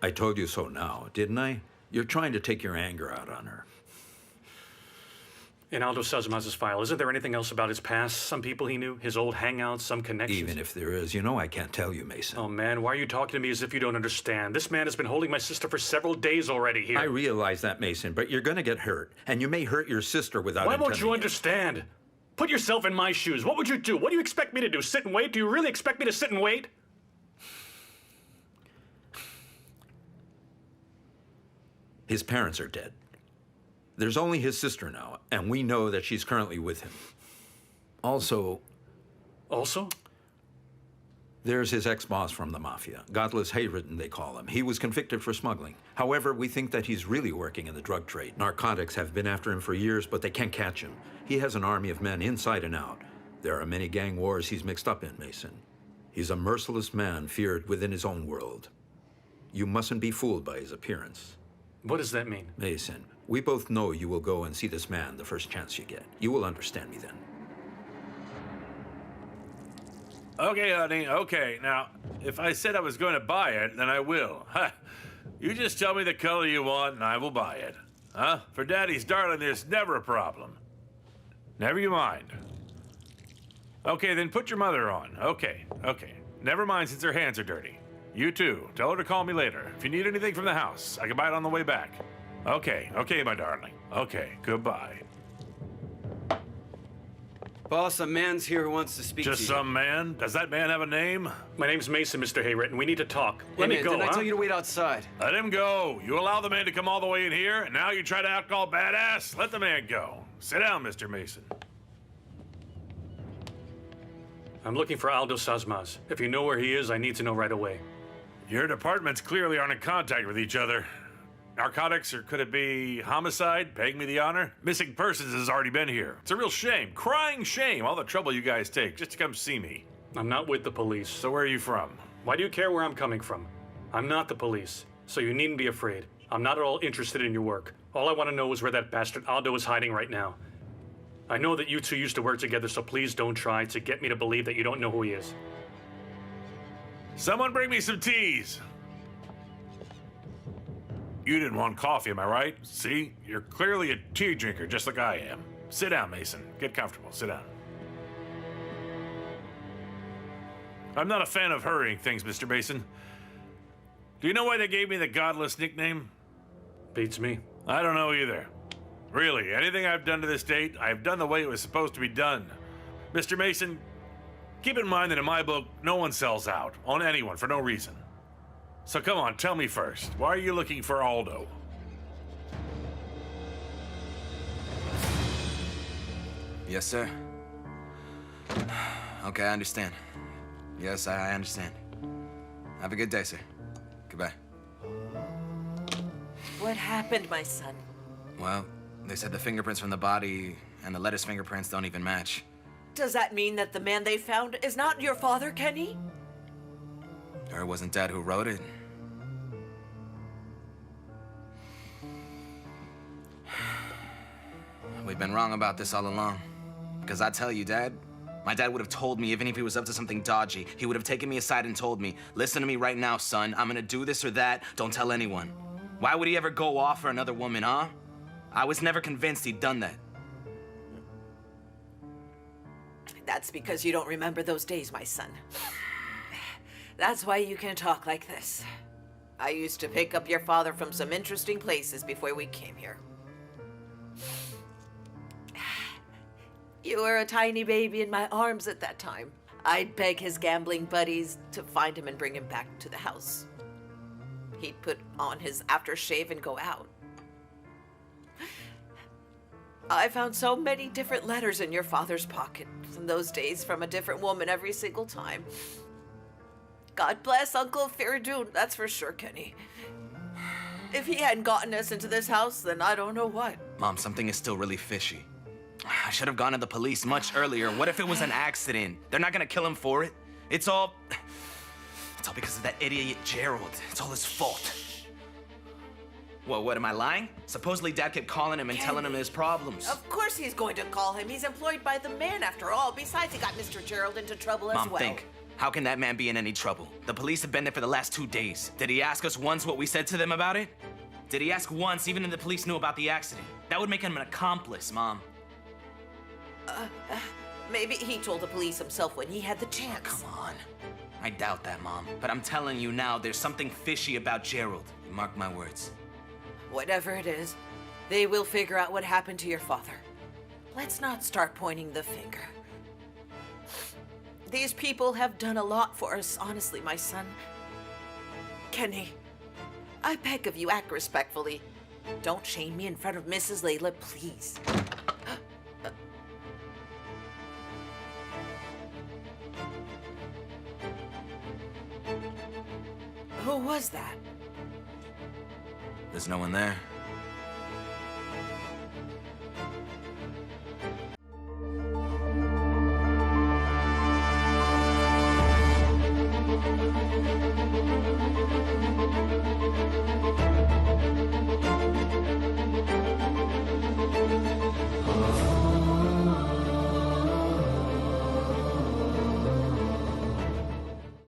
I told you so now, didn't I? You're trying to take your anger out on her. In Aldo Sazmaz's file, isn't there anything else about his past? Some people he knew? His old hangouts? Some connections? Even if there is, you know I can't tell you, Mason. Oh, man, why are you talking to me as if you don't understand? This man has been holding my sister for several days already here. I realize that, Mason, but you're gonna get hurt. And you may hurt your sister without Why won't you it. understand? Put yourself in my shoes. What would you do? What do you expect me to do? Sit and wait? Do you really expect me to sit and wait? His parents are dead. There's only his sister now, and we know that she's currently with him. Also, there's his ex-boss from the mafia. Godless Hayridden, they call him. He was convicted for smuggling. However, we think that he's really working in the drug trade. Narcotics have been after him for years, but they can't catch him. He has an army of men inside and out. There are many gang wars he's mixed up in, Mason. He's a merciless man feared within his own world. You mustn't be fooled by his appearance. What does that mean? Mason, we both know you will go and see this man the first chance you get. You will understand me then. Okay, honey, okay. Now, if I said I was going to buy it, then I will. Ha! You just tell me the color you want and I will buy it. Huh? For Daddy's darling, there's never a problem. Never you mind. Okay, then put your mother on. Okay. Never mind since her hands are dirty. You too. Tell her to call me later. If you need anything from the house, I can buy it on the way back. Okay, my darling. Okay, goodbye. Boss, a man's here who wants to speak to you. Just some man? Does that man have a name? My name's Mason, Mr. Hayridden. We need to talk. Let me go, Didn't I tell you to wait outside? Let him go. You allow the man to come all the way in here, and now you try to act all badass? Let the man go. Sit down, Mr. Mason. I'm looking for Aldo Sazmaz. If you know where he is, I need to know right away. Your departments clearly aren't in contact with each other. Narcotics, or could it be homicide? Paying me the honor? Missing persons has already been here. It's a real shame. Crying shame. All the trouble you guys take just to come see me. I'm not with the police. So where are you from? Why do you care where I'm coming from? I'm not the police, so you needn't be afraid. I'm not at all interested in your work. All I want to know is where that bastard Aldo is hiding right now. I know that you two used to work together, so please don't try to get me to believe that you don't know who he is. Someone bring me some teas. You didn't want coffee, am I right? See? You're clearly a tea drinker, just like I am. Sit down, Mason. Get comfortable. Sit down. I'm not a fan of hurrying things, Mr. Mason. Do you know why they gave me the Godless nickname? Beats me. I don't know either. Really, anything I've done to this date, I've done the way it was supposed to be done. Mr. Mason, keep in mind that in my book, no one sells out on anyone for no reason. So come on, tell me first, why are you looking for Aldo? Yes, sir. Okay, I understand. Yes, I understand. Have a good day, sir. Goodbye. What happened, my son? Well, they said the fingerprints from the body and the lettuce fingerprints don't even match. Does that mean that the man they found is not your father, Kenny? Or it wasn't Dad who wrote it. We've been wrong about this all along. Because I tell you, Dad, my dad would have told me even if he was up to something dodgy. He would have taken me aside and told me, listen to me right now, son. I'm gonna do this or that. Don't tell anyone. Why would he ever go off for another woman, huh? I was never convinced he'd done that. That's because you don't remember those days, my son. That's why you can talk like this. I used to pick up your father from some interesting places before we came here. You were a tiny baby in my arms at that time. I'd beg his gambling buddies to find him and bring him back to the house. He'd put on his aftershave and go out. I found so many different letters in your father's pocket in those days from a different woman every single time. God bless Uncle Feridun, that's for sure, Kenny. If he hadn't gotten us into this house, then I don't know what. Mom, something is still really fishy. I should have gone to the police much earlier. What if it was an accident? They're not gonna kill him for it. It's all because of that idiot Gerald. It's all his fault. What am I lying? Supposedly Dad kept calling him and telling him his problems. Of course he's going to call him. He's employed by the man after all. Besides, he got Mr. Gerald into trouble as well. Mom, think. How can that man be in any trouble? The police have been there for the last 2 days. Did he ask us once what we said to them about it? Did he ask once, even if the police knew about the accident? That would make him an accomplice, Mom. Maybe he told the police himself when he had the chance. Come on. I doubt that, Mom. But I'm telling you now, there's something fishy about Gerald. Mark my words. Whatever it is, they will figure out what happened to your father. Let's not start pointing the finger. These people have done a lot for us, honestly, my son. Kenny, I beg of you, act respectfully. Don't shame me in front of Mrs. Leyla, please. Who was that? There's no one there.